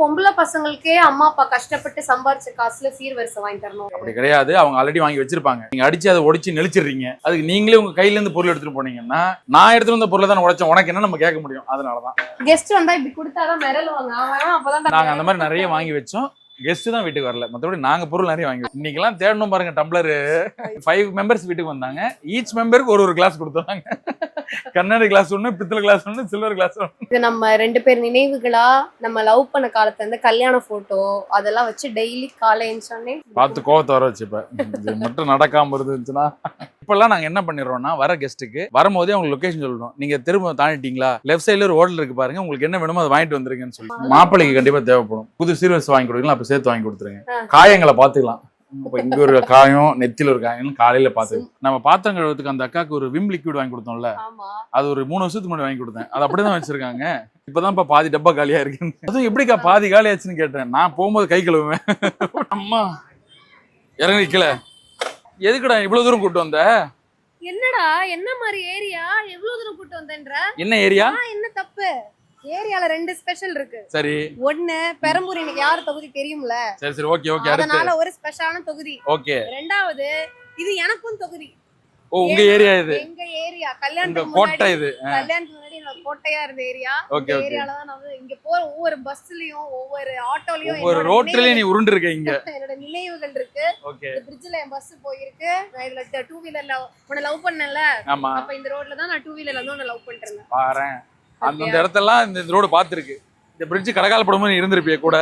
பொம்பளை பசங்களுக்கே அம்மா அப்பா கஷ்டப்பட்டு சம்பாரிச்ச காசுல சீர்வரிசை வாங்கி தரணும். அப்படி கிடையாது. அவங்க ஆல்ரெடி வாங்கி வச்சிருப்பாங்க. நீங்க அடிச்சு அதை உடைச்சு நெளிச்சிடுறீங்க. அதுக்கு நீங்களே உங்க கையில இருந்து பொருள் எடுத்துட்டு போனீங்கன்னா நான் எடுத்துட்டு வந்த பொருளை தான் உடைச்சேன், உனக்கு என்ன நம்ம கேட்க முடியும்? அதனாலதான் கெஸ்ட் வந்தா இப்படி கொடுத்தாதான் மிரளுவாங்க. அப்பதான் நாங்க அந்த மாதிரி நிறைய வாங்கி வச்சோம். கெஸ்ட் தான் வீட்டுக்கு வரல, மற்றபடி நாங்க பொருள் நிறைய வாங்கி இன்னைக்கெல்லாம் தேடணும் பாருங்க. டம்ளர் 5 மெம்பர்ஸ் வீட்டுக்கு வந்தாங்க. ஈச் மெம்பருக்கு ஒரு கிளாஸ் கொடுத்தாங்க. கண்ணாடி கிளாஸ் ஒண்ணு, பித்தளை கிளாஸ் ஒண்ணு, சில்வர் கிளாஸ் ஒண்ணு. இது நம்ம 2 பேர் நினைவுகளா நம்ம லவ் பண்ண காலத்துல இருந்து கல்யாண போட்டோ அதெல்லாம் வச்சு டெய்லி காலை எழுந்தோடனே பார்த்து கோவத்தை வர வச்சுப்பேன். இது மட்டும் நடக்காம இருந்துச்சுன்னா. இப்பெல்லாம் நாங்க என்ன பண்ணிடுறோம்னா, வர கெஸ்ட்டுக்கு வரும்போதே உங்களுக்கு லொகேஷன் சொல்லிடுவோம். நீங்க திரும்ப தாண்டிட்டீங்களா, லெஃப்ட் சைடுல ஒரு ஹோட்டல் இருக்கு பாருங்க, உங்களுக்கு என்ன வேணுமோ அதை வாங்கிட்டு வந்துருங்கன்னு சொல்லி. மாப்பிள்ளைக்கு கண்டிப்பா தேவைப்படும். புது சீர்வரிசை வாங்கி கொடுக்கலாம், அப்ப சேர்த்து வாங்கி கொடுத்துருங்க. காயங்களை பாத்துக்கலாம். இப்ப இங்க ஒரு காயம், நெத்தில ஒரு காயம் காலையில பாத்து. நம்ம பாத்திரம் கழுவத்துக்கு அந்த அக்காவுக்கு ஒரு விம் லிக்விட் வாங்கி கொடுத்தோம்ல, அது ஒரு 3 வருஷத்துக்கு முன்னாடி வாங்கி கொடுத்தேன். அது அப்படிதான் வச்சிருக்காங்க. இப்பதான் பாதி டப்பா காலியா இருக்கு. அதுவும் எப்படிக்கா பாதி காலி ஆச்சுன்னு கேட்டேன். நான் போகும்போது கை கழுவுவேன். அம்மா இறங்கி கீழே எதுக்குடா இவ்வளவு தூரம் கூட்டு வந்த? என்னடா என்ன மாதிரி ஏரியா, எவ்வளவு தூரம் கூட்டு வந்தேன்ற? என்ன ஏரியா? என்ன தப்பு? ஏரியால 2 ஸ்பெஷல் இருக்கு. சரி. ஒண்ணு பெரம்பூர், எனக்கு யாரு தொகுதி தெரியும்ல. சரி சரி, ஓகே ஓகே. அதனால ஒரு ஸ்பெஷலான தொகுதி. ஓகே. ரெண்டாவது இது எனக்கும் தொகுதி. ஓ, உங்க ஏரியா இது? எங்க ஏரியா. கல்யாணத்துக்கு கோட்டை இது. கல்யாணத்துக்கு முன்னாடி நான் கோட்டையா இருந்த ஏரியா. இந்த ஏரியால தான் நான் இங்க போற ஒவ்வொரு பஸ்லயும் ஒவ்வொரு ஆட்டோலயும் ஒவ்வொரு ரோட்லயும் நீ உருண்டு இருக்க. இங்க என்னோட நினைவுகள் இருக்கு. ஓகே. இந்த பிரிட்ஜ்ல என் பஸ் போயிருக்கு. நான் இதுல 2 வீலர்ல உன்னை லவ் பண்ணல. ஆமா. அப்ப இந்த ரோட்ல தான் நான் 2 வீலர்ல வந்து உன்னை லவ் பண்ணிட்டு இருந்தேன். பாறேன். அந்த இடத்தெல்லாம் இந்த ரோடு பாத்துருக்கு. இந்த பிரிட்ஜ் கடகால படமும் இருந்திருப்பிய கூட.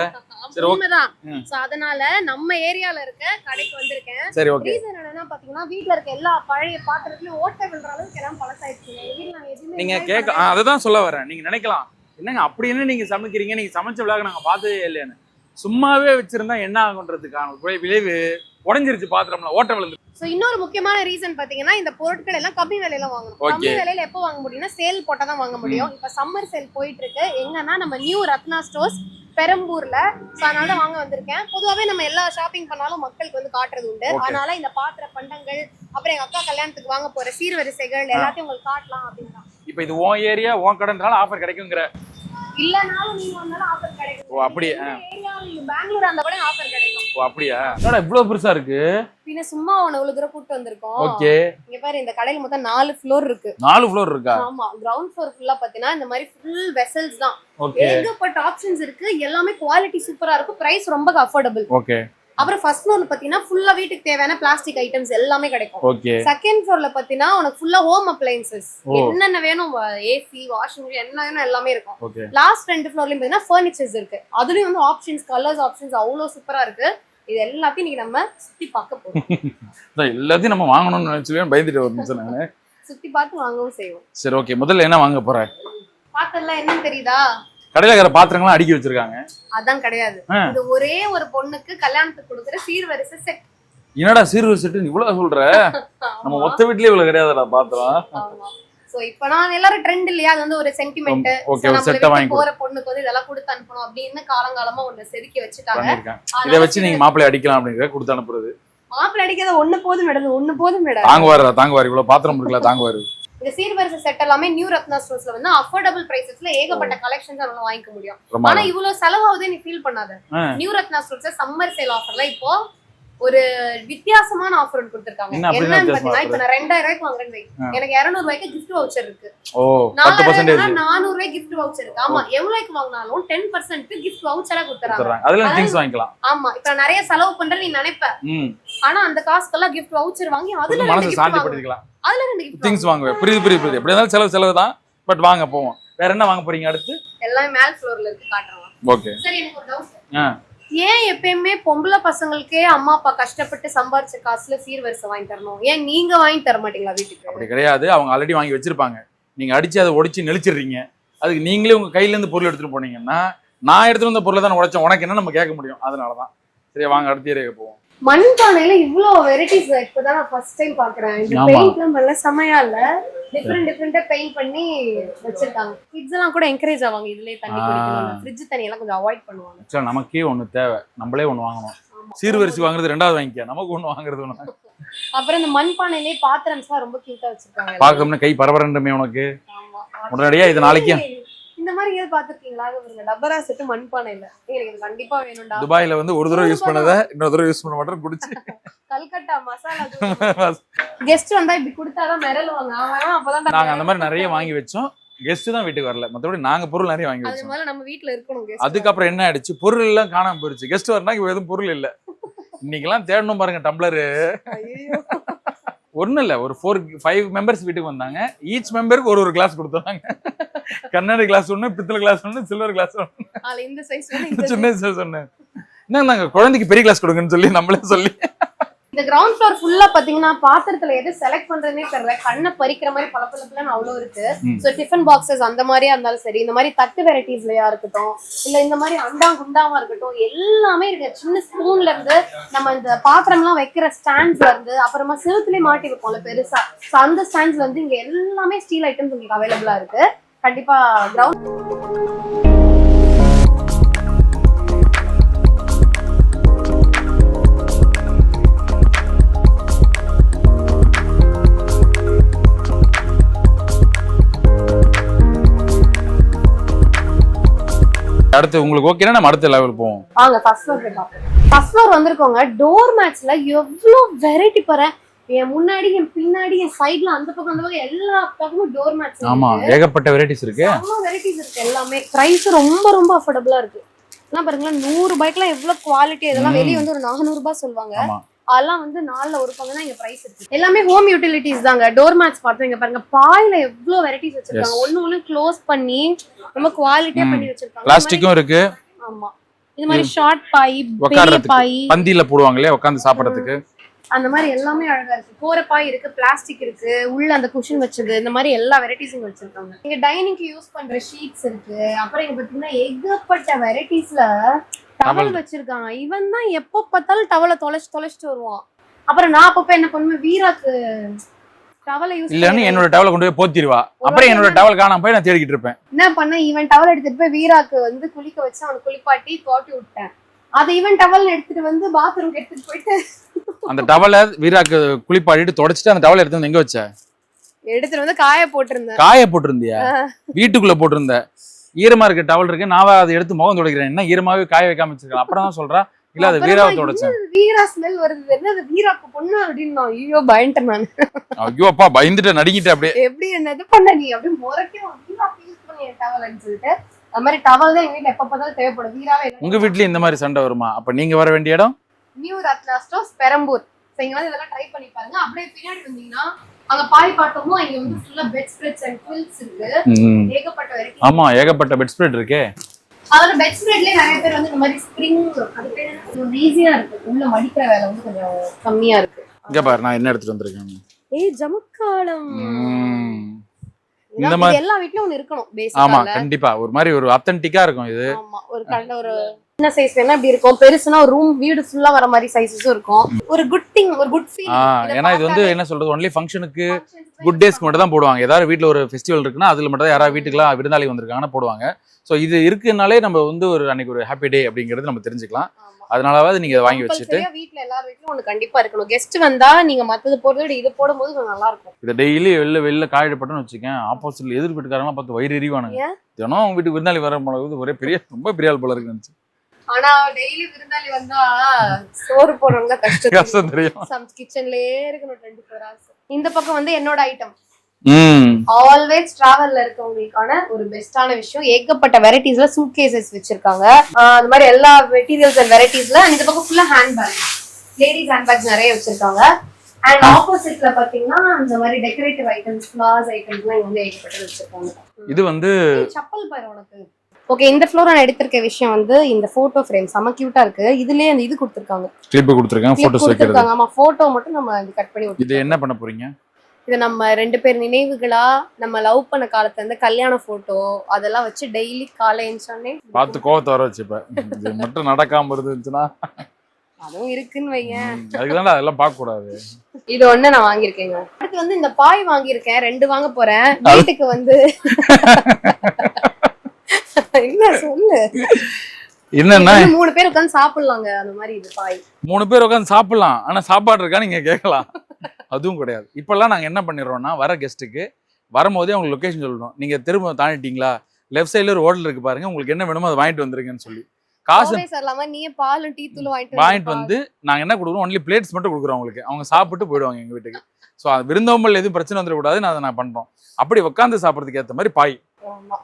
சரி, உண்மைதான். சோ அதனால நம்ம ஏரியால இருக்க கடைக்கு வந்திருக்கேன். சரி, ஓகே. ரீசன் என்னன்னா பாத்தீங்கன்னா, வீட்ல இருக்க எல்லா பழைய பாத்திரத்துலயும் ஓட்டை விழுற அளவுக்கு எல்லாம் பழசாயிடுச்சு. வீட்ல நான் எதுவுமே நீங்க கேட்க அததான் சொல்ல வரேன். நீங்க நினைக்கலாம், என்னங்க அப்படி என்ன நீங்க சமைக்கிறீங்க, நீங்க சமைச்ச விழாக்க நாங்க பார்த்ததே இல்லையான்னு. சும்மாவே வச்சிருந்தா என்ன ஆகுன்றதுக்கான விளைவு உடஞ்சிருச்சு பாத்திரம்ல, ஓட்ட விழுந்து. சோ இன்னொரு முக்கியமான ரீசன் பாத்தீங்கன்னா, இந்த பொருட்கள் எல்லாம் கம்மி விலையில வாங்கணும். கம்மி விலையில எப்போ வாங்க முடியும்னா, சேல் போட்டா தான் வாங்க முடியும். இப்ப சம்மர் சேல் போயிட்டு இருக்கு. எங்கன்னா நம்ம நியூ ரத்னா ஸ்டோர்ஸ் பெரம்பூர்ல. சோ அதனால வாங்க வந்திருக்கேன். பொதுவாவே நம்ம எல்லா ஷாப்பிங் பண்ணாலும் மக்களுக்கு வந்து காட்டுறது உண்டு. அதனால இந்த பாத்திர பண்டங்கள், அப்புறம் எங்க அக்கா கல்யாணத்துக்கு வாங்க போற சீர்வரிசைகள் எல்லாத்தையும் உங்களுக்கு காட்டலாம் அப்படின்னு. இப்ப இது உன் ஏரியா, உன் கடைனால ஆஃபர் கிடைக்குங்கிற. இல்லனாலும் நீங்க வந்தாலும் ஆஃபர் கிடைக்கும். ஓ அப்படியே. ஏரியால பெங்களூர் அந்த கூட ஆஃபர் கிடைக்கும். ஓ அப்படியே. என்னடா இவ்ளோ பெருசா இருக்கு? பின்ன சும்மா உன இவ்வளவு தூரம் கூட்டி வந்திருக்கோம். ஓகே. இங்க பாரு, இந்த கடையில மொத்தம் 4 ஃப்ளோர் இருக்கு. 4 ஃப்ளோர் இருக்கா? ஆமா. கிரவுண்ட் ஃப்ளோர் ஃபுல்லா பாத்தீங்கன்னா இந்த மாதிரி ஃபுல் வெசல்ஸ் தான். ஓகே. ஏகப்பட்ட ஆப்ஷன்ஸ் இருக்கு. எல்லாமே குவாலிட்டி சூப்பரா இருக்கும். பிரைஸ் ரொம்ப அஃபோர்டபிள். ஓகே. அப்புறம் ஃபர்ஸ்ட் ஃப்ளோர்ல பாத்தீங்கன்னா ஃபுல்லா வீட்டுக்கு தேவையான பிளாஸ்டிக் ஐட்டம்ஸ் எல்லாமே கிடைக்கும். ஓகே. செகண்ட் ஃப்ளோர்ல பாத்தீங்கன்னா உனக்கு ஃபுல்லா ஹோம் அப்ளையன்சஸ், என்னென்ன வேணும், ஏசி, வாஷிங் மிஷின், என்ன வேணும் எல்லாமே இருக்கும். ஓகே. லாஸ்ட் 2 ஃப்ளோர்லயும் பாத்தீங்கன்னா ஃபர்னிச்சர்ஸ் இருக்கு. அதுலயும் வந்து ஆப்ஷன்ஸ், கலர்ஸ் ஆப்ஷன்ஸ் அவ்வளவு சூப்பரா இருக்கு. இது எல்லாத்தையும் நீங்க நம்ம சுத்தி பார்க்க போறோம். எல்லாத்தையும் நம்ம வாங்கணும்னு நினைச்சுவேன், பயந்துட்டு ஒரு நிமிஷம் நானு. சுத்தி பார்த்து வாங்கவும் செய்வோம். சரி, ஓகே. முதல்ல என்ன வாங்க போற? பாத்தல என்னன்னு தெரியுதா? கடையில இருக்கிற பாத்திரங்கள்லாம் அடுக்கி வச்சிருக்காங்க. அதான் கிடையாது. இது ஒரே ஒரு பொண்ணுக்கு கல்யாணத்துக்கு கொடுக்குற சீர்வரிசை செட். என்னடா சீர்வரிசை செட் இவ்வளவு சொல்ற? நம்ம மொத்த வீட்லயே இவ்வளவு கிடையாதுடா பாத்திரம். ஆமா. சோ இப்போ நான் எல்லாரும் ட்ரெண்ட் இல்லையா, அது வந்து ஒரு சென்டிமெண்ட். ஓகே, ஒரு செட் வாங்கி போற பொண்ணுக்கு வந்து இதெல்லாம் கொடுத்து அனுப்பணும் அப்படின்னு காலங்காலமா ஒண்ணு செதுக்கி வச்சுட்டாங்க. இத வச்சு நீங்க மாப்பிள்ளை அடிக்கலாம் அப்படிங்கற கொடுத்து அனுப்புறது. மாப்பிள்ளை அடிக்காத ஒண்ணு போதும் மேடம், ஒண்ணு போதும் மேடம். தாங்குவாரு இவ்வளவு பாத்திரம் இருக்குல்ல, தாங்குவாரு. இந்த சீர்வரிசை செட் எல்லாமே நியூ ரத்னா ஸ்டோர்ஸ்ல வந்து அஃபோர்டபிள் பிரைசஸ்ல ஏகப்பட்ட கலெக்ஷன்ஸ் நம்மளால வாங்கிக்க முடியும். ஆனா இவ்வளவு செலவாகுதே நீ ஃபீல் பண்ணாத. நியூ ரத்னா ஸ்டோர்ஸ்ல சம்மர் சேல் ஆஃபர்ல இப்போ ஒரு வித்தியாசமான ஆஃபர் ஒன்று கொடுத்திருக்காங்க. என்னன்னு பாத்தீங்கன்னா, இப்ப நான் 2000 ரூபாய்க்கு வாங்குறேன், எனக்கு 200 ரூபாய்க்கு கிஃப்ட் வவுச்சர் இருக்கு. 400 ரூபாய்க்கு கிஃப்ட் வவுச்சர் இருக்கு. ஆமா, எவ்வளவுக்கு வாங்கினாலும் 10% கிஃப்ட் வவுச்சரா கொடுத்துறாங்க. அதுல திங்ஸ் வாங்கிக்கலாம். ஆமா, இப்ப நிறைய செலவு பண்ற நீ நினைப்ப, ஆனா அந்த காசுக்கெல்லாம் கிஃப்ட் வவுச்சர் வாங்கி அதுல மனசு சாந்தி படுத்திக்கலாம். அதுல 2 கிஃப்ட் திங்ஸ் வாங்குவேன். புரியுது. எப்படி இருந்தாலும் செலவு தான். பட் வாங்க போவோம். வேற என்ன வாங்க போறீங்க அடுத்து? எல்லாம் மேல் ஃப்ளோர்ல இருக்கு, காட்டுறேன். ஓகே. சரி, எனக்கு ஒரு டவுட். ஏன் எப்பயுமே பொம்பளை பசங்களுக்கே அம்மா அப்பா கஷ்டப்பட்டு சம்பாரிச்ச காசுல சீர்வரிசை வாங்கி தரணும்? ஏன் நீங்க வாங்கி தர மாட்டீங்களா வீட்டுக்கு? அப்படி கிடையாது. அவங்க ஆல்ரெடி வாங்கி வச்சிருப்பாங்க. நீங்க அடிச்சு அதை உடைச்சு நெளிச்சிடுறீங்க. அதுக்கு நீங்களே உங்க கையில இருந்து பொருள் எடுத்துட்டு போனீங்கன்னா நான் எடுத்துட்டு வந்த பொருளை தான் உடைச்சேன், உனக்கு என்ன நம்ம கேட்க முடியும்? அதனாலதான். சரி, வாங்க அடுத்த ஏரியா போவோம். மண்பானையில இவ்ளோ வெரைட்டிஸ் இப்பதான் நான் ஃபர்ஸ்ட் டைம் பாக்குறேன். இந்த பெயிண்ட்லாம் நல்ல செமையா இல்ல, டிஃபரெண்டா பெயிண்ட் பண்ணி வச்சிருக்காங்க. கிட்ஸ் எல்லாம் கூட என்கரேஜ் ஆவாங்க இதுலயே தண்ணி குடிக்கணும். ஃப்ரிட்ஜ் தண்ணி எல்லாம் கொஞ்சம் அவாய்ட் பண்ணுவாங்க. ஆக்சுவலா நமக்கே ஒண்ணு தேவை, நம்மளே ஒண்ணு வாங்கணும். சீர்வரிசை வாங்குறது ரெண்டாவது வாங்கிக்க, நமக்கு ஒண்ணு வாங்குறது ஒண்ணு. அப்புறம் இந்த மண்பானையிலே பாத்திரம்ஸ்லாம் ரொம்ப கியூட்டா வச்சிருக்காங்க. பாக்கணும்னா கை பரபரண்டுமே உனக்கு. உடனடியா இது நாளைக்கு இந்த மாதிரி ஏதாவது பாத்துருக்கீங்களா? ஒரு டப்பரா செட்டு மண்பானையில எனக்கு இது கண்டிப்பா வேணும்டா. துபாயில வந்து ஒரு தடவை யூஸ் பண்ணத இன்னொரு தடவை யூஸ் பண்ண மாட்டேன் குடிச்சு. கல்கட்டா மசாலா கெஸ்ட் வந்தா இப்படி கொடுத்தாதான் மிரளுவாங்க. அப்பதான் நாங்க அந்த மாதிரி நிறைய வாங்கி வச்சோம். கெஸ்ட் தான் வீட்டுக்கு வரல, மத்தபடி நாங்க பொருள் நிறைய வாங்கி வச்சோம். அது நம்ம வீட்ல இருக்கணும். அதுக்கப்புறம் என்ன ஆயிடுச்சு, பொருள் எல்லாம் காணாம போயிருச்சு. கெஸ்ட் வரனா இங்க எதுவும் பொருள் இல்ல. இன்னைக்கெல்லாம் தேடணும் பாருங்க டம்ளரு. ஒன்றும் இல்லை, ஒரு 4-5 மெம்பர்ஸ் வீட்டுக்கு வந்தாங்க. ஈச் மெம்பருக்கு ஒரு கிளாஸ் கொடுத்தாங்க. கண்ணாடி கிளாஸ் ஒன்று, பித்தளை கிளாஸ் ஒன்று, சில்வர் கிளாஸ் ஒன்று, சின்ன சைஸ் ஒன்று. என்ன குழந்தைக்கு பெரிய கிளாஸ் கொடுங்கன்னு சொல்லி நம்மளே சொல்லி. இந்த கிரவுண்ட் ஃப்ளோர் ஃபுல்லா பாத்தீங்கன்னா பாத்திரத்துல எது செலக்ட் பண்றதுனே தெரியல. கண்ணை பறிக்கிற மாதிரி பளபளன்னு அவ்வளவு இருக்கு. சோ டிஃபன் பாக்ஸஸ் அந்த மாதிரியா இருந்தாலும் சரி, இந்த மாதிரி தட்டு வெரைட்டிஸ்லயா இருக்கட்டும், இல்ல இந்த மாதிரி அண்டா குண்டாவா இருக்கட்டும், எல்லாமே இருக்கு. சின்ன ஸ்பூன்ல இருந்து நம்ம இந்த பாத்திரம் எல்லாம் வைக்கிற ஸ்டாண்ட்ஸ்ல இருந்து, அப்புறமா செவுத்துலயே மாட்டி வைப்போம்ல பெருசா, அந்த ஸ்டாண்ட்ஸ்ல இருந்து இங்க எல்லாமே ஸ்டீல் ஐட்டம்ஸ் உங்களுக்கு அவைலபிளா இருக்கு. கண்டிப்பா கிரவுண்ட் அடுத்து உங்களுக்கு ஓகேனா நம்ம அடுத்த லெவல் போவோம். வாங்க ஃபர்ஸ்ட் ஃப்ளோர் போய் பார்ப்போம். ஃபர்ஸ்ட் ஃப்ளோர் வந்திருக்கோங்க. டோர் மேட்ஸ்ல எவ்வளவு வெரைட்டி பாரு. என் முன்னாடி, என் பின்னாடி, என் சைடுல, அந்த பக்கம் அந்த பக்கம் எல்லா பக்கமும் டோர் மேட்ஸ். ஆமா, ஏகப்பட்ட வெரைட்டிஸ் இருக்கு. ஆமா, வெரைட்டிஸ் இருக்கு. எல்லாமே பிரைஸ் ரொம்ப ரொம்ப அஃபோர்டபுளா இருக்கு. எல்லாம் பாருங்களா, 100 ரூபாய்க்குலாம் எவ்வளவு குவாலிட்டி. இதெல்லாம் வெளிய வந்து ஒரு 400 ரூபாய் சொல்லுவாங்க. அதெல்லாம் வந்து 4ல ஒரு பங்கு தான் இங்க பிரைஸ் இருக்கு. எல்லாமே ஹோம் யூட்டிலிட்டிஸ் தாங்க. டோர் மேட்ஸ் பார்த்தீங்க பாருங்க, பாயில எவ்வளவு வெரைட்டிஸ் வச்சிருக்காங்க. ஒண்ணு க்ளோஸ் பண்ணி ரொம்ப குவாலிட்டியா பண்ணி வச்சிருக்காங்க. பிளாஸ்டிக்கும் இருக்கு. ஆமா, இந்த மாதிரி ஷார்ட் பாய், பெரிய பாய், பந்தியில போடுவாங்களே உட்கார்ந்து சாப்பிடுறதுக்கு, அந்த மாதிரி எல்லாமே அழகா இருக்கு. கோரப்பாய் இருக்கு, பிளாஸ்டிக் இருக்கு, உள்ள அந்த குஷன் வச்சது, இந்த மாதிரி எல்லா வெரைட்டிஸும் வச்சிருக்காங்க. இங்க டைனிங்க்கு யூஸ் பண்ற ஷீட்ஸ் இருக்கு. அப்புறம் இங்க பாத்தீங்கன்னா ஏகப்பட்ட வெரைட்டிஸ்ல டவல் வச்சிருக்காங்க. இவன் தான் எப்ப பார்த்தாலும் டவலை தொலைச்சிட்டு வருவான். அப்புறம் நான் அப்பப்ப என்ன பண்ணுவேன், வீராக்கு டவலை யூஸ் இல்லன்னு என்னோட டவலை கொண்டு போய் போத்திடுவா. அப்புறம் என்னோட டவல் காணாம போய் நான் தேடிக்கிட்டு இருப்பேன். என்ன பண்ண, இவன் டவல் எடுத்துட்டு போய் வீராக்கு வந்து குளிக்க வச்சு அவனுக்கு குளிப்பாட்டி தோட்டி விட்டேன். அதை இவன் டவல் எடுத்துட்டு வந்து பாத்ரூம் எடுத்துட்டு போயிட்டு அந்த டவலை வீராக்கு குளிப்பாட்டிட்டு தொடச்சிட்டு அந்த டவலை எடுத்து வந்து எங்க வச்ச? எடுத்துட்டு வந்து காய போட்டிருந்தேன். காய போட்டிருந்தியா? வீட்டுக்குள்ள போட்டிருந்த. ஈரமா இருக்க டவல் இருக்கு, நான் அதை எடுத்து முகம் துடைக்கிறேன். என்ன ஈரமாவே காய வைக்காம வச்சிருக்கேன். அப்புறம் தான் சொல்றா, இல்ல அது வீராவை தொடச்சேன். வீரா ஸ்மெல் வருது, என்ன அது வீராக்கு பொண்ணு அப்படின்னு. ஐயோ பயந்துட்டேன் நான். ஐயோ அப்பா, பயந்துட்டு நடிக்கிட்டு அப்படியே. எப்படி என்ன இது பண்ண நீ அப்படியே முறைக்கும் வீராக்கு யூஸ் பண்ணி டவல்னு சொல்லிட்டு. அந்த மாதிரி டவல் தான் எங்க வீட்டுல எப்ப பார்த்தாலும் தேவைப்படும். வீராவே. உங்க வீட்லயும் இந்த மாதிரி சண்டை வருமா? அப்ப நீங்க வர வேண்டிய இடம் நியூ ரத்னா ஸ்டோர்ஸ் பெரம்பூர். இங்க வந்து இதெல்லாம் ட்ரை பண்ணி பாருங்க. அப்படியே பின்னாடி வந்தீங்கன்னா அங்க பாய் பாட்டமும் இங்க வந்து ஃபுல்லா பெட் ஸ்ப்ரெட்ஸ் அண்ட் குயில்ஸ் இருக்கு. ஏகப்பட்ட வெரைட்டி. ஆமா, ஏகப்பட்ட பெட் ஸ்ப்ரெட் இருக்கு. அதோட பெட் ஸ்ப்ரெட்லயே நிறைய பேர் வந்து இந்த மாதிரி ஸ்ப்ரிங், அது பேர் என்ன, ஈஸியா இருக்கு. உள்ள மடிக்கிற வேலை வந்து கொஞ்சம் கம்மியா இருக்கு. இங்க பாரு, நான் என்ன எடுத்துட்டு வந்திருக்கேன். ஏய் ஜமக்காலம். இந்த மாதிரி எல்லா வீட்லயும் ஒன்னு இருக்கணும் பேசிக்கா. ஆமா கண்டிப்பா, ஒரு மாதிரி ஒரு ஆத்தென்டிக்கா இருக்கும் இது. ஆமா, ஒரு கண்ட ஒரு சின்ன சைஸ் வேணா இப்படி இருக்கும். பெருசுனா ஒரு ரூம் வீடு ஃபுல்லா வர மாதிரி சைஸஸும் இருக்கும். ஒரு குட் திங், ஒரு குட் ஃபீல். ஏன்னா இது வந்து என்ன சொல்றது, ஒன்லி ஃபங்க்ஷனுக்கு குட் டேஸ்க்கு மட்டும் தான் போடுவாங்க. ஏதாவது வீட்ல ஒரு ஃபெஸ்டிவல் இருக்குன்னா அதுல மட்டும் தான் யாராவது வீட்டுக்குலாம் விருந்தாளி வந்திருக்காங்கன்னா போடுவாங்க. ஸோ இது இருக்குனாலே நம்ம வந்து ஒரு அன்னைக்கு ஒரு ஹாப்பி டே அப்படிங்கிறது நம்ம தெரிஞ்சுக்கலாம். அதனாலவாவது நீங்க இதை வாங்கி வச்சுட்டு வீட்ல எல்லார் வீட்லயும் ஒண்ணு கண்டிப்பா இருக்கணும். கெஸ்ட் வந்தா நீங்க மத்தது போறத விட இது போடும்போது கொஞ்சம் நல்லா இருக்கும். இதை டெய்லி வெளில காயப்பட்டோன்னு வச்சுக்கேன், ஆப்போசிட்ல எதிர் வீட்டுக்காரங்களாம் பார்த்து வயிறு எரிவானுங்க. தினம் அவங்க வீட்டுக்கு விருந்தாளி வர போது ஒரே பெரிய ரொம்ப பெரிய ஆள் போல இருக்குன்னு. ஆனா டெய்லி விருந்தாளி வந்தா சோறு போடுறவங்க கஷ்டம் தெரியும். சம் கிச்சன்லயே இருக்கணும் 24 hours. இந்த பக்கம் வந்து என்னோட ஐட்டம் ஆல்வேஸ் டிராவல்ல இருக்கவங்களுக்கான ஒரு பெஸ்டான விஷயம். ஏகப்பட்ட வெரைட்டிஸ்ல சூட் கேசஸ் வச்சிருக்காங்க. அந்த மாதிரி எல்லா மெட்டீரியல்ஸ் அண்ட் வெரைட்டிஸ்ல. இந்த பக்கம் ஃபுல்லா hand bag, ladies hand bags நிறைய வச்சிருக்காங்க. அண்ட் ஆப்போசிட்ல பாத்தீங்கன்னா இந்த மாதிரி டெக்கரேட்டிவ் ஐட்டம்ஸ், ஃபிளார்ஸ் ஐட்டம்ஸ்லாம் இங்க வந்து ஏகப்பட்ட வச்சிருக்காங்க. இது வந்து செப்பல் பாரு உனக்கு. ஓகே, இந்த ஃப்ளோர் நான் எடுத்திருக்க விஷயம் வந்து இந்த போட்டோ ஃப்ரேம் செம கியூட்டா இருக்கு. இதுலயே அந்த இது கொடுத்திருக்காங்க, கிளிப் கொடுத்திருக்காங்க, போட்டோஸ் வைக்கிறது. ஆமா, போட்டோ மட்டும் நம்ம கட் பண்ணி இது என்ன பண்ண போறீங்க? இது நம்ம 2 பேர் நினைவுகளா, நம்ம லவ் பண்ண காலத்துல இருந்து கல்யாண போட்டோ அதெல்லாம் வச்சு டெய்லி காலை எழுந்தோடனே பார்த்து கோவத்தை வர வச்சுப்பேன். இது மட்டும் நடக்காம இருந்துச்சுன்னா அதுவும் இருக்குன்னு வைங்க. அதுக்குதான் அதெல்லாம் பார்க்க கூடாது. இது ஒண்ணு நான் வாங்கியிருக்கேங்க. அடுத்து வந்து இந்த பாய் வாங்கியிருக்கேன், 2 வாங்க போறேன். வீட்டுக்கு வந்து என்ன சொல்லு, என்னன்னா 3 பேர் உட்காந்து சாப்பிடலாங்க. அந்த மாதிரி இது பாய் 3 பேர் உட்காந்து சாப்பிடலாம். ஆனா சாப்பாடு இருக்கா நீங்க கேட்கலாம். அதுவும் கிடையாது. இப்பெல்லாம் நாங்க என்ன பண்ணிடுறோம்னா, வர கெஸ்ட்டுக்கு வரும்போதே உங்களுக்கு லொகேஷன் சொல்லணும். நீங்க திரும்ப தாண்டிட்டீங்களா, லெஃப்ட் சைடுல ஒரு ஹோட்டல் இருக்கு பாருங்க, உங்களுக்கு என்ன வேணுமோ அதை வாங்கிட்டு வந்துருங்கன்னு சொல்லி காசு நீயே பாலும் டீ தூளும் வாங்கிட்டு வந்து நாங்க என்ன கொடுக்குறோம், ஒன்லி பிளேட்ஸ் மட்டும் கொடுக்குறோம் அவங்களுக்கு. அவங்க சாப்பிட்டு போயிடுவாங்க எங்க வீட்டுக்கு. ஸோ விருந்தோம்பல் எதுவும் பிரச்சனை வந்துடக்கூடாதுன்னு அதை நான் பண்றோம். அப்படி உட்காந்து சாப்பிட்றதுக்கு ஏற்ற மாதிரி பாய்.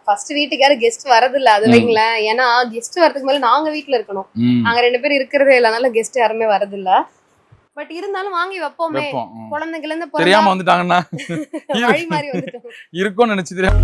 ஃபர்ஸ்ட் வீட்டுக்கு யாரும் கெஸ்ட் வரதில்ல, அது வைங்களேன். ஏன்னா கெஸ்ட் வரதுக்கு மேல நாங்க வீட்டுல இருக்கணும். நாங்க 2 பேரும் இருக்கிறதே இல்ல, அதனால கெஸ்ட் யாருமே வரதில்ல. பட் இருந்தாலும் வாங்கி வைப்போமே. குழந்தைகள் இருந்து தெரியாம வந்துட்டாங்கன்னா வழி மாதிரி வந்துட்டோம் இருக்கும்னு நினைச்சு தெரியாம.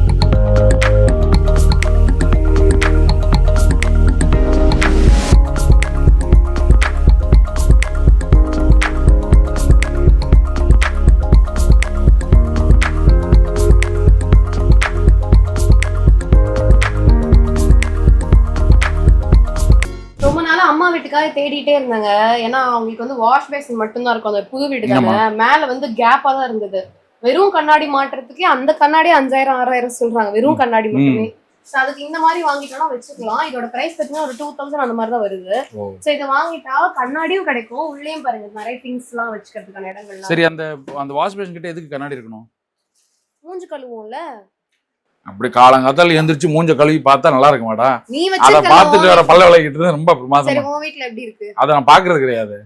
அம்மா வீட்டுக்காக தேடிட்டே இருந்தாங்க. ஏன்னா அவங்களுக்கு வந்து வாஷ் பேசின் மட்டும் தான் இருக்கும். அந்த புது வீடு தானே, மேல வந்து கேப்பா தான் இருந்தது. வெறும் கண்ணாடி மாட்டுறதுக்கே அந்த கண்ணாடி 5000 6000 சொல்றாங்க, வெறும் கண்ணாடி மட்டுமே. அதுக்கு இந்த மாதிரி வாங்கிட்டோம்னா வச்சுக்கலாம். இதோட பிரைஸ் பார்த்தீங்கன்னா ஒரு 2000 அந்த மாதிரி தான் வருது. சோ இதை வாங்கிட்டா கண்ணாடியும் கிடைக்கும், உள்ளேயும் பாருங்க நிறைய திங்ஸ் எல்லாம் வச்சுக்கிறதுக்கான இடங்கள்லாம். சரி, அந்த வாஷ் பேசின் கிட்ட எதுக்கு கண்ணாடி இருக்கணும்? மூஞ்சி கழுவும்ல. அப்படி காலங்காத்தால எந்திரிச்சு மூஞ்ச கழுவி பார்த்தா நல்லா இருக்க மாட்டா? நீ அத பாத்துட்டு வர பல்ல விளக்கிட்டு ரொம்ப பிரமாதமா. சரி, உன் வீட்ல எப்படி இருக்கு? அத நான் பாக்குறது கிடையாது.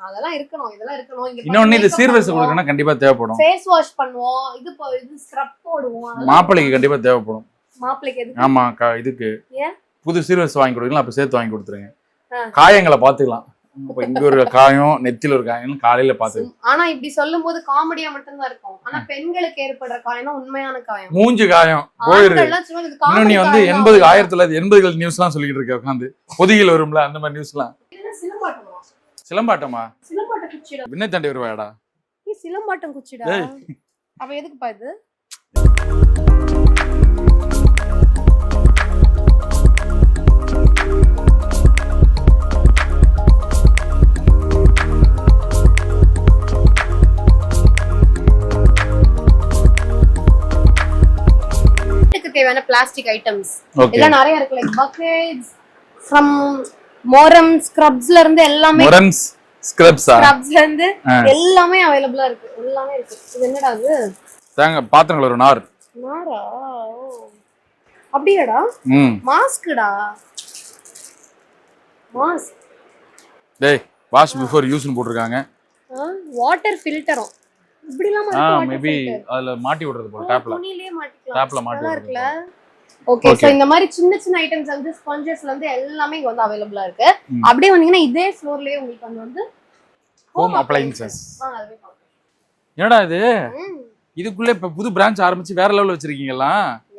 அதெல்லாம் இருக்கணும், இதெல்லாம் இருக்கணும். இன்னொன்னு இது சீர்வரிசை கொடுக்கணும்னா கண்டிப்பா தேவைப்படும். ஃபேஸ் வாஷ் பண்ணுவோம், இது ஸ்க்ரப் போடுவோம். மாப்பிள்ளைக்கு கண்டிப்பா தேவைப்படும். மாப்பிள்ளைக்கு எதுக்கு? ஆமா, இதுக்கு புது சீர்வரிசை வாங்கி கொடுக்கலாம். அப்ப சேர்த்து வாங்கி கொடுத்துருங்க. காயங்களை பாத்துக்கலாம். இங்க ஒரு காயம், நெத்தில ஒரு காயம் காலையில பாத்து. ஆனா இப்படி சொல்லும் போது காமெடியா மட்டும் தான் இருக்கும். ஆனா பெண்களுக்கு ஏற்படுற காயம் உண்மையான காயம். மூஞ்சி காயம் போயிரு. இன்னும் நீ வந்து 1980கள் நியூஸ் எல்லாம் சொல்லிட்டு இருக்க உட்காந்து. பொதிகள் வரும்ல அந்த மாதிரி நியூஸ் எல்லாம். சிலம்பாட்டமா? சிலம்பாட்டம் குச்சிடா. விண்ணை தாண்டி வருவாடா. நீ சிலம்பாட்டம் குச்சிடா. அப்ப எதுக்குப்பா இது? தேவையான பிளாஸ்டிக் ஐட்டம்ஸ் எல்லாம் நிறைய இருக்கு. லைக் பக்கெட்ஸ் ஃப்ரம் மோரம் ஸ்க்ரப்ஸ்ல இருந்து எல்லாமே. மோரம் ஸ்க்ரப்ஸ்ல இருந்து எல்லாமே அவேலபிளா இருக்கு. எல்லாமே இருக்கு. இது என்னடா இது? தாங்க பாத்திரங்கள் ஒரு நாரா? அப்படியேடா. மாஸ்க்டா. மாஸ்க். டேய், வாஷ் பிஃபோர் யூஸ்னு போட்டுருக்காங்க. வாட்டர் ஃபில்டரும் இப்படிலாம் இருக்கு. மேபி அதுல மாட்டி விடுறது போல டாப்ல. துணியிலே மாட்டிக்கலாம். டாப்ல மாட்டி இருக்குல. ஓகே, சோ இந்த மாதிரி சின்ன சின்ன ஐட்டம்ஸ் வந்து ஸ்பாஞ்சஸ்ல இருந்து எல்லாமே இங்க வந்து அவேலபிளா இருக்கு. அப்படியே வந்தீங்கன்னா இதே ஃப்ளோர்லயே உங்களுக்கு வந்து ஹோம் அப்ளையன்சஸ். என்னடா இது? இதுக்குள்ள இப்ப புது பிரான்ச் ஆரம்பிச்சு வேற லெவல்ல வச்சிருக்கீங்களா?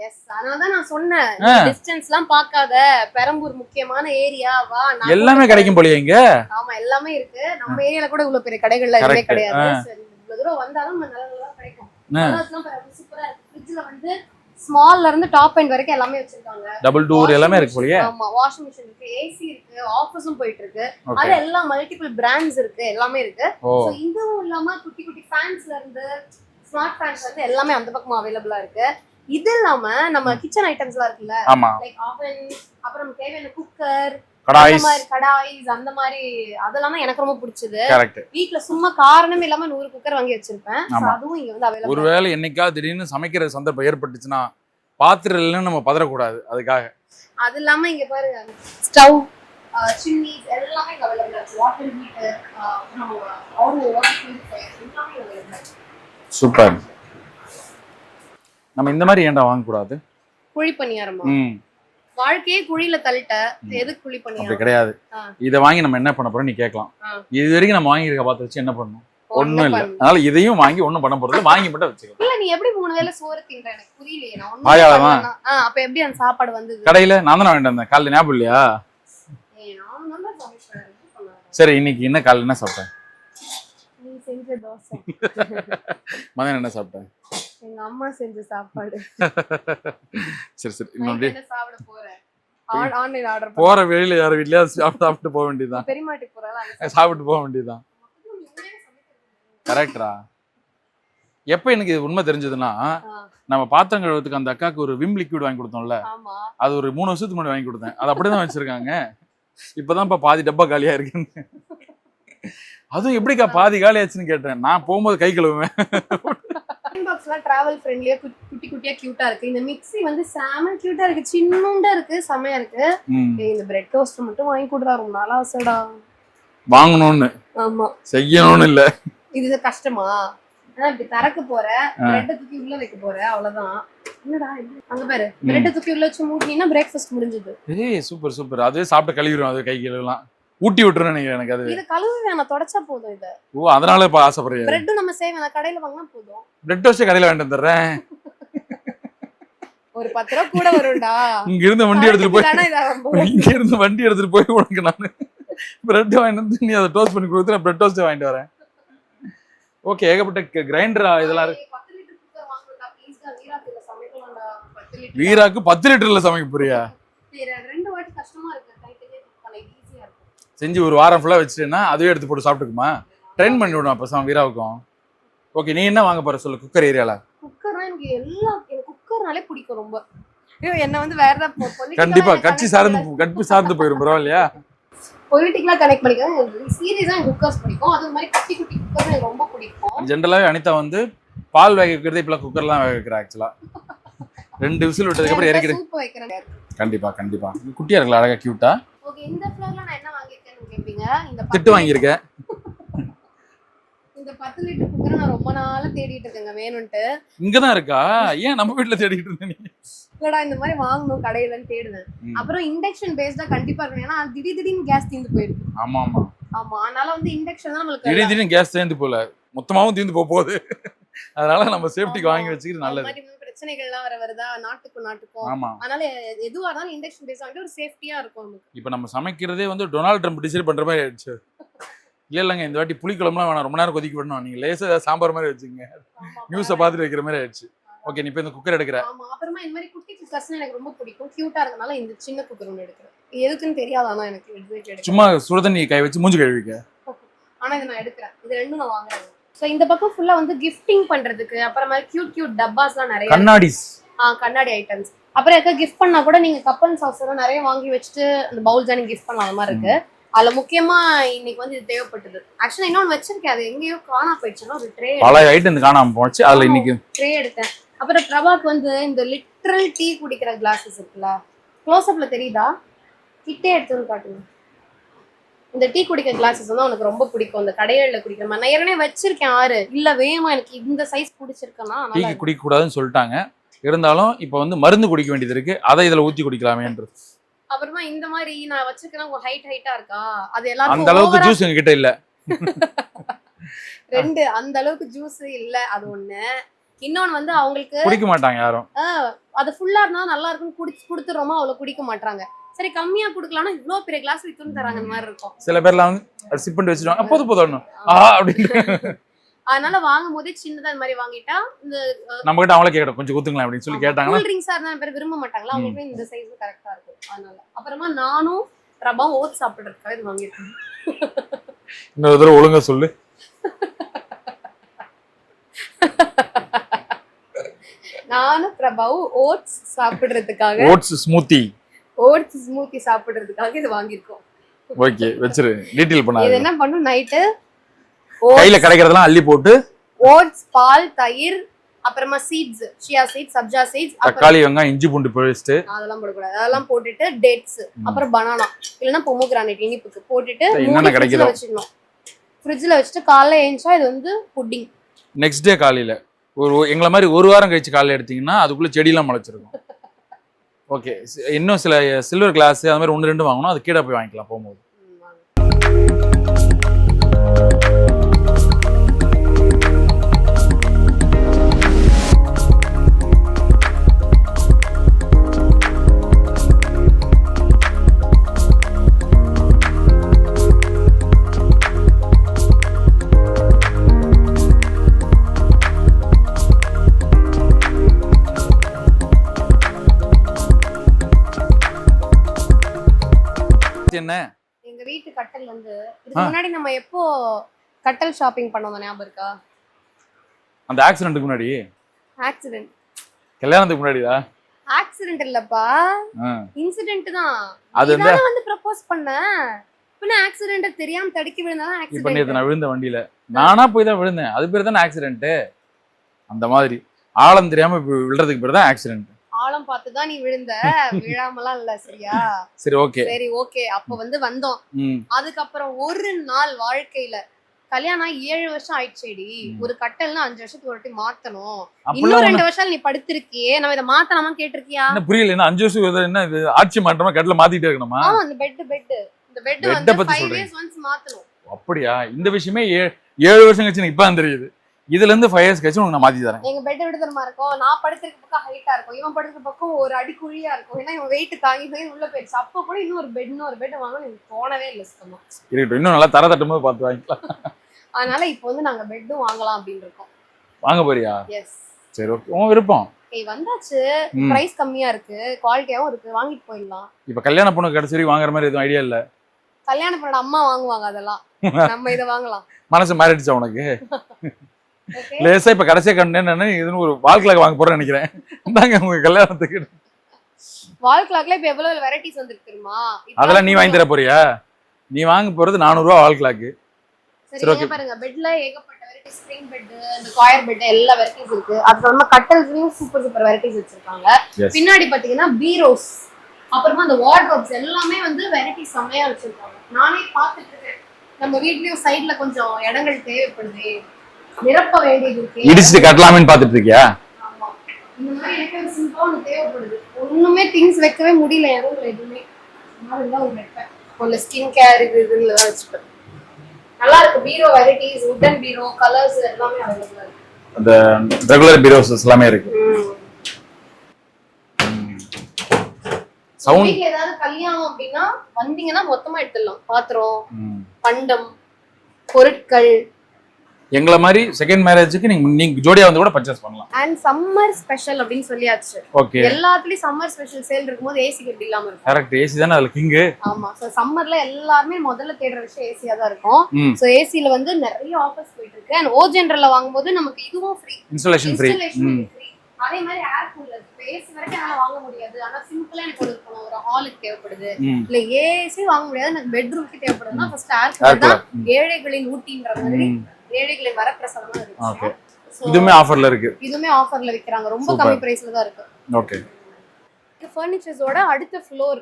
எஸ், அதனால தான் நான் சொன்னேன் டிஸ்டன்ஸ்லாம் பார்க்காத, பெரம்பூர் முக்கியமான ஏரியா வா. எல்லாமே கிடைக்கும் போலயே இங்க. ஆமா, எல்லாமே இருக்கு. நம்ம ஏரியால கூட இவ்வளவு பெரிய கடைகள்ல எதுவுமே கிடையாது. சரி, இவ்வளவு தூரம் வந்தாலும் நல்லா கிடைக்கும். அதெல்லாம் சூப்பரா இருக்கு. ஃப்ரிட்ஜ்ல வந்து ஸ்மால்ல இருந்து டாப் எண்ட் வரைக்கும் எல்லாமே வச்சிருக்காங்க. டபுள் டோர் எல்லாமே இருக்கு போலயே. ஆமா, வாஷிங் மெஷின் இருக்கு, ஏசி இருக்கு, ஆஃபர்ஸும் போயிட்டு இருக்கு. அது எல்லாம் மல்டிபிள் பிராண்ட்ஸ் இருக்கு, எல்லாமே இருக்கு. சோ இதுவும் இல்லாம குட்டி குட்டி ஃபேன்ஸ்ல இருந்து ஸ்மார்ட் ஃபேன்ஸ் வந்து எல்லாமே அந்த பக்கமா அவேலபிளா இருக்கு. இது இல்லாம நம்ம கிச்சன் ஐட்டம்ஸ்லாம் இருக்குல்ல, லைக் ஓவன், அப்புறம் தேவையான குக்கர், கடாய்ஸ் அந்த மாதிரி அதெல்லாம் தான் எனக்கு ரொம்ப பிடிச்சது. வீட்ல சும்மா காரணம் இல்லாம 100 குக்கர் வாங்கி வச்சிருப்பேன். அதுவும் இங்க வந்து அவேலபிள். ஒருவேளை என்னைக்காவது திடீர்னு சமைக்கிற சந்தர்ப்பம் ஏற்பட்டுச்சுன்னா பாத்திரம் இல்லைன்னு நம்ம பதறக்கூடாது. அதுக்காக அது இல்லாம இங்க பாருங்க, ஸ்டவ், சிம்னிஸ் எல்லாமே இங்க அவேலபிள் இருக்கு. வாட்டர் ஹீட்டர், வாட்டர் பியூரிஃபையர் எல்லாமே அவேலபிள் இருக்கு. சூப்பர். நம்ம இந்த மாதிரி ஏன்டா வாங்க கூடாது? குழி பணியாரமா? வாழ்க்கையே குழியில தள்ளிட்ட, எதுக்கு குழி பணியாரம்? அப்படி கிடையாது. இத வாங்கி நம்ம என்ன பண்ண போறோம் நீ கேட்கலாம். இது வரைக்கும் நம்ம வாங்கி இருக்க பாத்து வச்சு என்ன பண்ணணும்? ஒண்ணும் இல்ல. அதனால இதையும் வாங்கி ஒண்ணும் பண்ண போறது வாங்கி மட்டும் வச்சுக்கலாம். இல்ல, நீ எப்படி 3 வேளை சோறு திங்கற? எனக்கு புரியலையே. நான் ஒண்ணும் அப்ப எப்படி அந்த சாப்பாடு வந்தது? கடையில நான் தான் வாங்கிட்டு வந்தேன். காலைல ஞாபகம் இல்லையா? நான் தான் சமைச்சேன். சரி, இன்னைக்கு என்ன காலைல என்ன சாப்பிட்டேன்? நீ செஞ்ச தோசை. மதியம் என்ன சாப்பிட்டேன்? எங்க அம்மா செஞ்ச சாப்பாடு. சரி சரி, இன்னொரு சாப்பிட போறேன். ஆன்லைன் ஆர்டர் போற வெளியில யார வீட்லயா சாப்பிட்டு போக வேண்டியதுதான். பெரியமாட்டி போறல சாப்பிட்டு போக வேண்டியதுதான். கரெக்டா? எப்ப எனக்கு இது உண்மை தெரிஞ்சதுன்னா, நம்ம பாத்திரம் கழுவுறதுக்கு அந்த அக்காக்கு ஒரு விம் லிக்விட் வாங்கி கொடுத்தோம்ல, அது ஒரு 3 வருஷத்துக்கு முன்னாடி வாங்கி கொடுத்தேன். அது அப்படிதான் வச்சிருக்காங்க. இப்பதான் பாதி டப்பா காலியா இருக்குன்னு. அதுவும் எப்படிக்கா பாதி காலி ஆச்சுன்னு கேட்டேன். நான் போகும்போது கை கழுவுவேன். பாக்ஸ்லாம் டிராவல் ஃப்ரெண்ட்லியா குட்டி குட்டி குட்டியா கியூட்டா இருக்கு. இந்த மிக்ஸி வந்து செம கியூட்டா இருக்கு, சின்னூண்டா இருக்கு, செமையா இருக்கு. இந்த பிரெட் டோஸ்ட் மட்டும் வாங்கி கொடுறா, ரொம்ப நாளா ஆசைடா வாங்கணும்னு. ஆமா, செய்யணும்னு இல்ல. இது கஷ்டமா? இப்படி திறக்க போற, பிரெட் தூக்கி உள்ள வைக்க போற, அவ்வளவுதான். என்னடா அங்க பாரு, பிரெட் தூக்கி உள்ள வச்சு மூட்டினா பிரேக்ஃபாஸ்ட் முடிஞ்சது. ஏய் சூப்பர் சூப்பர். அதுவே சாப்பிட்டு கழுவிடும், அது கை கீழலாம் ஊட்டி விட்டுருன்னு நினைக்கிறேன் எனக்கு. அது இது கழுவு வேணாம், தொடச்சா போதும். இது ஓ அதனால இப்ப ஆசைப்படுறேன். பிரெட் நம்ம சேவ் கடையில வாங்கினா போதும். பிரெட் டோஸ்ட் கடையில வாங்கிட்டு வந்துடுறேன். ஒரு 10 ரூபா கூட வரும்டா. இங்க இருந்து வண்டி எடுத்துட்டு போய் உனக்கு நான் பிரெட் வாங்கிட்டு வந்து நீ அதை டோஸ்ட் பண்ணி கொடுத்து நான் பிரெட் டோஸ்ட் வாங்கிட்டு வரேன். ஓகே, ஏகப்பட்ட கிரைண்டரா இதெல்லாம் இருக்கு. வீராக்கு 10 லிட்டர்ல சமைக்க போறியா? செஞ்சு ஒரு வாரம் ஃபுல்லா வச்சுட்டேன்னா அதுவே எடுத்து போட்டு சாப்பிட்டுக்குமா? ட்ரெயின் பண்ணி விடும் அப்ப வீராவுக்கும். ஓகே, நீ என்ன வாங்க போற சொல்லு? குக்கர் ஏரியால குக்கர்னா எனக்கு குக்கர்னாலே பிடிக்கும் ரொம்ப. என்ன வந்து வேற ஏதாவது கண்டிப்பா கட்சி சார்ந்து போயிரும். பரவாயில்லையா? பொலிட்டிக்கலா கனெக்ட் பண்ணிக்கிறேன். சீரியஸா எனக்கு குக்கர்ஸ் பிடிக்கும். அது மாதிரி குட்டி குட்டி குக்கர் எனக்கு ரொம்ப பிடிக்கும். ஜென்ரலாவே அனிதா வந்து பால் வேக வைக்கிறது இப்ப குக்கர்ல தான் வேக வைக்கிறா. ஆக்சுவலா 2 விசில் விட்டதுக்கு அப்புறம் இறக்கிறேன். கண்டிப்பா கண்டிப்பா. குட்டியா இருக்கல, அழகா கியூட்டா. ஓகே, இந்த ஃப்ளோர்ல நான் என்ன வாங்கிருக்கேன்னு கேப்பீங்க. இந்த திட்டு வாங்கியிருக்கேன். இந்த 10 லிட்டர் குக்கரை நான் ரொம்ப நாளா தேடிட்டு இருக்கேங்க, வேணும்ட்டு. இங்கதான் இருக்கா? ஏன் நம்ம வீட்டுல தேடிட்டு இருந்த நீ? இல்லடா, இந்த மாதிரி வாங்கணும் கடையிலன்னு தேடுவேன். அப்புறம் இண்டக்ஷன் பேஸ்டா கண்டிப்பா இருக்கும். ஏன்னா திடீர்னு கேஸ் தீர்ந்து போயிருக்கு. ஆமா ஆமா ஆமா, அதனால வந்து இண்டக்ஷன் தான் நம்மளுக்கு. திடீர்னு கேஸ் தீர்ந்து போல, மொத்தமாவும் தீர்ந்து போகுது. அதனால நம்ம சேஃப்டிக்கு வாங்கி வச்சுக்கிறது நல்லது. பிரச்சனைகள்லாம் வருதா நாட்டுக்கும். அதனால எதுவா இருந்தாலும் இண்டக்ஷன் பேஸ் வாங்கிட்டு ஒரு சேஃப்டியா இருக்கும் நமக்கு. இப்ப நம்ம சமைக்கிறதே வந்து டொனால்ட் ட்ரம்ப் டிசைட் பண்ற மாதிரி ஆயிடுச்சு. இல்லைங்க, இந்த வாட்டி புளிக்குழம்புலாம் வேணாம், ரொம்ப நேரம் கொதிக்க விடணும், நீங்க லேசா சாம்பார் மாதிரி வச்சுங்க, நியூஸை பார்த்துட்டு வைக்கிற மாதிரி ஆயிடுச்சு. ஓகே, நீ இப்போ இந்த குக்கர் எடுக்கிற. ஆமா, அப்புறமா இந்த மாதிரி குட்டி குக்கர்ஸ் எனக்கு ரொம்ப பிடிக்கும், கியூட்டா இருக்கனால இந்த சின்ன குக்கர் ஒன்று எடுக்கிறேன். எதுக்குன்னு தெரியாது, ஆனா எனக்கு சும்மா சுடுதண்ணி கை வச்சு மூஞ்சி கழுவிக்க. ஆனா இதை நான் எடுக்கிறேன். இது ரெண்டும் நான் வாங்குறேன். ஸோ இந்த பக்கம் ஃபுல்லா வந்து கிஃப்டிங் பண்றதுக்கு, அப்புறமா கியூட் டப்பாஸ்லாம் நிறைய, கண்ணாடி ஐட்டம்ஸ். அப்புறம் இருக்க கிஃப்ட் பண்ணா கூட நீங்க கப் அண்ட் சாஸ் எல்லாம் நிறைய வாங்கி வச்சுட்டு அந்த பவுல்ஸ் நீங்க கிஃப்ட் பண்ணலாம், அந்த மாதிரி இருக்கு. அதுல முக்கியமா இன்னைக்கு வந்து இது தேவைப்பட்டது. ஆக்சுவலா இன்னொன்னு வச்சிருக்கேன், அது எங்கேயோ காணா போயிடுச்சுன்னா ஒரு ட்ரே, பழைய ஐட்டம் காணாம போச்சு, அதுல இன்னைக்கு ட்ரே எடுத்தேன். அப்புறம் பிரபாக்கு வந்து இந்த லிட்டரல் டீ குடிக்கிற கிளாஸஸ் இருக்குல்ல, க்ளோஸ் அப்ல தெரியுதா, கிட்டே எடுத்துன்னு காட்டுங்க. இந்த டீ குடிக்கிற கிளாஸஸ் வந்து உனக்கு ரொம்ப பிடிக்கும், இந்த கடைகளில் குடிக்கிற மாதிரி. நான் ஏற்கனவே வச்சிருக்கேன் 6. இல்ல வேணுமா எனக்கு இந்த சைஸ் பிடிச்சிருக்கேன்னா, டீ குடிக்க கூடாதுன்னு சொல்லிட்டாங்க. இருந்தாலும் இப்போ வந்து மருந்து குடிக்க வேண்டியது இருக்கு, அதை இதுல ஊத்தி குடிக்கலாமேன்றது. அப்புறமா இந்த மாதிரி நான் வச்சிருக்கேன், உங்க ஹைட்டா இருக்கா, அது எல்லாரும் அந்த அளவுக்கு ஜூஸ் எங்க கிட்ட இல்ல. 2 அந்த அளவுக்கு ஜூஸ் இல்ல, அது ஒண்ணு. இன்னொன்னு வந்து அவங்களுக்கு குடிக்க மாட்டாங்க யாரும். அது ஃபுல்லா இருந்தா நல்லா இருக்குன்னு குடுத்துறோமா, அவ்வளவு குடிக்க மாட்டாங்க. சரி கம்மியா குடுக்கலாம்னா இவ்வளவு பெரிய கிளாஸ் வித்துன்னு தராங்க, அந்த மாதிரி இருக்கும். சில பேர்லாம் வந்து சிப் பண்ணி வச்சிருவாங்க, போதும் அப்படின்னு. அதனால வாங்கும் போதே சின்னதா இந்த மாதிரி வாங்கிட்டா, இந்த நம்ம கிட்ட அவங்களே கேட்கணும், கொஞ்சம் ஊத்துங்களா அப்படின்னு சொல்லி கேட்டாங்க. கூல் ட்ரிங்க்ஸா இருந்தா பேர் விரும்ப மாட்டாங்களா, அவங்களுக்கு இந்த சைஸ் கரெக்டா இருக்கும். அதனால அப்புறமா நானும் பிரபாவும் ஓட்ஸ் சாப்பிடுறதுக்காக இது வாங்கியிருக்கேன். இன்னொரு தடவை ஒழுங்கா சொல்லு. நானும் பிரபாவும் ஓட்ஸ் சாப்பிடுறதுக்காக, ஓட்ஸ் ஸ்மூத்தி சாப்பிடுறதுக்காக இது வாங்கியிருக்கோம். ஓகே, வச்சிரு, டீடைல் பண்ணாத. இது என்ன பண்ணும், நைட்டு கையில கிடைக்கிறதெல்லாம் அள்ளி போட்டு ஓட்ஸ், பால், தயிர், அப்புறமா சீட்ஸ், சியா சீட்ஸ், சப்ஜா சீட்ஸ், தக்காளி, வெங்காயம், இஞ்சி பூண்டு பேஸ்ட், அதெல்லாம் போடக்கூடாது. அதெல்லாம் போட்டுட்டு டேட்ஸ், அப்புறம் பனானா இல்லைன்னா பொமோகிரானேட் இனிப்புக்கு போட்டுட்டு என்னென்ன கிடைக்குதோ வச்சிடணும். ஃப்ரிட்ஜில் வச்சுட்டு காலைல ஏஞ்சா இது வந்து புட்டிங். நெக்ஸ்ட் டே காலையில எங்களை மாதிரி ஒரு வாரம் கழிச்சு காலையில எடுத்தீங்கன்னா அதுக்குள்ள செடியெல்லாம் முளைச்சிருக்கும். ஓகே, இன்னும் சில சில்வர் கிளாஸ் அது மாதிரி 1-2 வாங்கணும், அது கீழே போய் வாங்கிக்கலாம் போகும்போது. என்ன எங்க வீட்டு கட்டல் வந்து இதுக்கு முன்னாடி நம்ம எப்போ கட்டல் ஷாப்பிங் பண்ணோம் ஞாபகம் இருக்கா? அந்த ஆக்சிடென்ட்க்கு முன்னாடி. ஆக்சிடென்ட் கல்யாணத்துக்கு முன்னாடிடா. ஆக்சிடென்ட் இல்லப்பா, இன்சிடென்ட் தான். அது வந்து ப்ரப்போஸ் பண்ண, பின்ன ஆக்சிடென்ட் தெரியாம தடுக்கி விழுந்தா தான் ஆக்சிடென்ட். இப்ப நான் விழுந்த வண்டியில நானா போய் தான் விழுந்தேன், அது பேர் தானே ஆக்சிடென்ட். அந்த மாதிரி. ஆழம் தெரியாம இப்ப விழுறதுக்கு பேர் தான் ஆக்சிடென்ட். ஆழம் பார்த்துதான் நீ விழுந்த, விழாமலாம் இல்ல சரியா? சரி ஓகே. சரி ஓகே. அப்ப வந்தோம். அதுக்கப்புறம் ஒரு நாள் வாழ்க்கையில கல்யாணம் 7 வருஷம் ஆயிடுச்சேடி, ஒரு கட்டல்னா 5 வருஷத்துக்கு ஒரு வாட்டி மாத்தணும். இன்னும் 2 வருஷம் நீ படுத்திருக்கியே, நம்ம இதை மாத்தலாமா கேட்டிருக்கியா? என்ன புரியல, என்ன 5 வருஷம் என்ன இது ஆட்சி மாற்றமா கட்டல மாத்திட்டே இருக்கணுமா? ஆமா, இந்த பெட் இந்த பெட் வந்து 5 இயர்ஸ் ஒன்ஸ் மாத்தணும். அப்படியா? இந்த விஷயமே 7 வருஷம் கழிச்சு எனக்கு இப்பதான் தெரியுது. இதுல இருந்து 5 இயர்ஸ் கழிச்சு நான் மாத்தி தரேன். எங்க பெட் எப்படி தெரியுமா இருக்கும்? நான் படுத்திருக்க பக்கம் ஹைட்டா இருக்கும், இவன் படுத்திருக்க பக்கம் ஒரு அடி குழியா இருக்கும். ஏன்னா இவன் வெயிட் தாங்கி உள்ள போயிடுச்சு. அப்ப கூட இன்னொரு பெட் வாங்கணும் எனக்கு தோணவே இல்லை சுத்தமா. இருக்கட்டும், இன்னும் நல்லா தர தட்டும் போது பார்த்து வாங்கிக்கலாம். அதனால இப்போ வந்து நாங்க பெட்டும் வாங்கலாம் அப்படின்னு இருக்கோம். வாங்க போறியா? எஸ். சரி ஓகே, உன் விருப்பம். வந்தாச்சு, பிரைஸ் கம்மியா இருக்கு, குவாலிட்டியாவும் இருக்கு, வாங்கிட்டு போயிடலாம். இப்ப கல்யாண பொண்ணு கடைசி வரைக்கும் வாங்குற மாதிரி எதுவும் ஐடியா இல்ல? கல்யாண பொண்ணோட அம்மா வாங்குவாங்க அதெல்லாம், நம்ம இதை வாங்கலாம். மனசு மாறிடுச்சா உனக்கு? லேசா இப்ப கடைசியா கண்டேன்னு இதுன்னு ஒரு வால் கிளாக் வாங்க போறேன்னு நினைக்கிறேன். இந்தாங்க உங்க கல்யாணத்துக்கு. வால் கிளாக்ல இப்ப எவ்வளவு வெரைட்டிஸ் வந்துருக்கு தெரியுமா? அதெல்லாம் நீ வாங்கி தர போறியா? நீ வாங்க போறது 400 ரூபாய் வால் கிளாக். சரி ஓகே. பாருங்க, பெட்ல ஏகப்பட்ட வெரைட்டி, ஸ்ப்ரிங் பெட், இந்த ஸ்கொயர் பெட் எல்லா வெரைட்டிஸ் இருக்கு. அதுக்கப்புறமா கட்டல்ஸ்லயும் சூப்பர் வெரைட்டிஸ் வச்சிருக்காங்க. பின்னாடி பாத்தீங்கன்னா பீரோஸ், அப்புறமா அந்த வார்ட்ரோப்ஸ் எல்லாமே வந்து வெரைட்டி செமையா வச்சிருக்காங்க. நானே பாத்துட்டு இருக்கேன். நம்ம வீட்லயும் சைடுல கொஞ்சம் இடங்கள் தேவைப்படுது, நிரப்ப வேண்டியது இருக்கு. இடிச்சிட்டு கட்டலாமேன்னு பாத்துட்டு இருக்கியா? ஆமா, இந்த மாதிரி எனக்கு ஒரு சிம்பிளா ஒன்று தேவைப்படுது. ஒண்ணுமே திங்ஸ் வைக்கவே முடியல என் ரூம்ல எதுவுமே. அதனால ஒரு வைப்பேன், கொஞ்சம் ஸ்கின் கேர் இதுல தான் வச்சுப்பேன். நல்லா இருக்கு. பீரோ வெரைட்டிஸ், வுடன் பீரோ, கலர்ஸ் எல்லாமே அவைலபிளா இருக்கு. அந்த ரெகுலர் பீரோஸ் எல்லாமே இருக்கு. சவுண்ட் வீட்ல ஏதாவது கல்யாணம் அப்படினா வந்தீங்கன்னா மொத்தமா எடுத்துடலாம். பாத்திரம், பண்டம், பொருட்கள். எங்கள மாதிரி செகண்ட் மேரேஜுக்கு நீங்க ஜோடியா வந்து கூட பர்ச்சேஸ் பண்ணலாம். அண்ட் சம்மர் ஸ்பெஷல் அப்படின்னு சொல்லியாச்சு. ஓகே, எல்லாத்துலயும் சம்மர் ஸ்பெஷல் சேல் இருக்கும்போது ஏசி எப்படி இல்லாம இருக்கும்? கரெக்ட், ஏசி தானே அதுல கிங். ஆமா, சோ சம்மர்ல எல்லாரும் முதல்ல தேடுற விஷயம் ஏசியா தான் இருக்கும். சோ ஏசில வந்து நிறைய ஆஃபர்ஸ் போயிட்டு இருக்கு. அண்ட் ஓ ஜெனரல்ல வாங்கும்போது நமக்கு இதுவும் ஃப்ரீ, இன்ஸ்டாலேஷன் ஃப்ரீ. அதே மாதிரி ஏர் கூலர் ஏசி வரைக்கும் என்னால வாங்க முடியாது. ஆனா சிம்பிளா எனக்கு ஒரு ஹாலுக்கு தேவைப்படுது, இல்ல ஏசி வாங்க முடியாது, எனக்கு பெட்ரூம்க்கு தேவைப்படுதுன்னா ஃபர்ஸ்ட் ஏர் கூலர் தான் ஏழைகளின் ஊட்டின்ற மாதிரி ஏழைகளின் வரப்பிரசாதமா இருக்கு. இதுமே ஆஃபர்ல இருக்கு. இதுமே ஆஃபர்ல விக்கிறாங்க, ரொம்ப கம்மி பிரைஸ்ல தான் இருக்கு. ஓகே, ஃபர்னிச்சர்ஸோட அடுத்த ஃப்ளோர்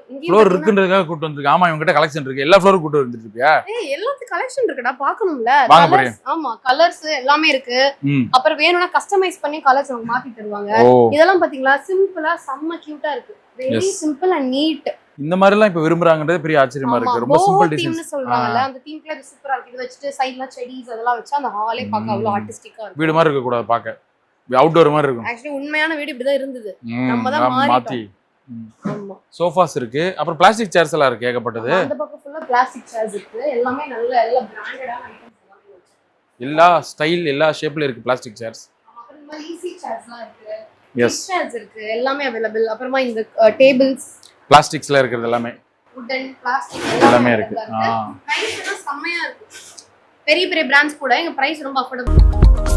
இருக்குன்றதுக்காக கூட்டி வந்திருக்கு. ஆமா, இவங்க கிட்ட கலெக்ஷன் இருக்கு. எல்லா ஃப்ளோரும் கூட்டி வந்துட்டு இருப்பியா? எல்லாத்துக்கும் கலெக்ஷன் இருக்குடா, பார்க்கணும்ல. வாங்க போறீங்க? ஆமா, கலர்ஸ் எல்லாமே இருக்கு. அப்புறம் வேணும்னா கஸ்டமைஸ் பண்ணி கலர்ஸ் அவங்க மாத்தி தருவாங்க. இதெல்லாம் பாத்தீங்களா, சிம்பிளா செம்ம கியூட்டா இருக்கு. Very simple and neat. இந்த மாதிரி எல்லாம் இப்ப விரும்புறாங்கன்றது பெரிய ஆச்சரியமா இருக்கு. ரொம்ப சிம்பிள் டிசைன்ஸ் சொல்றாங்கல்ல, அந்த தீம்ல இது சூப்பரா இருக்கு. இது வச்சிட்டு சைடுல செடிஸ் அதெல்லாம் வச்சா அந்த ஹாலே பார்க்க அவ்வளவு ஆர்டிஸ்டிக்கா இருக்கு. வீடு மாதிரி இருக்க கூடாது, பார்க்க அவுட்டோர் மாதிரி இருக்கும். ஆக்சுவலி உண்மையான வீடு இப்படி தான் இருந்தது, நம்ம தான் மாத்தி. ஆமா, சோஃபாஸ் இருக்கு, அப்புறம் பிளாஸ்டிக் சேர்ஸ் எல்லாம் இருக்கு ஏகப்பட்டது. அந்த பக்கம் ஃபுல்லா பிளாஸ்டிக் சேர்ஸ் இருக்கு. எல்லாமே நல்ல எல்லா பிராண்டடான ஐட்டம்ஸ் எல்லாமே இருக்கு. எல்லா ஸ்டைல் எல்லா ஷேப்ல இருக்கு பிளாஸ்டிக் சேர்ஸ். அப்புறம் இந்த ஈஸி சேர்ஸ்லாம் இருக்கு. எஸ், சேர்ஸ் இருக்கு, எல்லாமே அவேilable. அப்புறமா இந்த டேபிள்ஸ் பிளாஸ்டிக்ஸ்ல இருக்குது, எல்லாமே வுடன் பிளாஸ்டிக் எல்லாமே இருக்கு. பிரைஸ் எல்லாம் செமையா இருக்கு. பெரிய பெரிய பிராண்ட்ஸ் கூட எங்க பிரைஸ் ரொம்ப அஃபோர்டபிள்.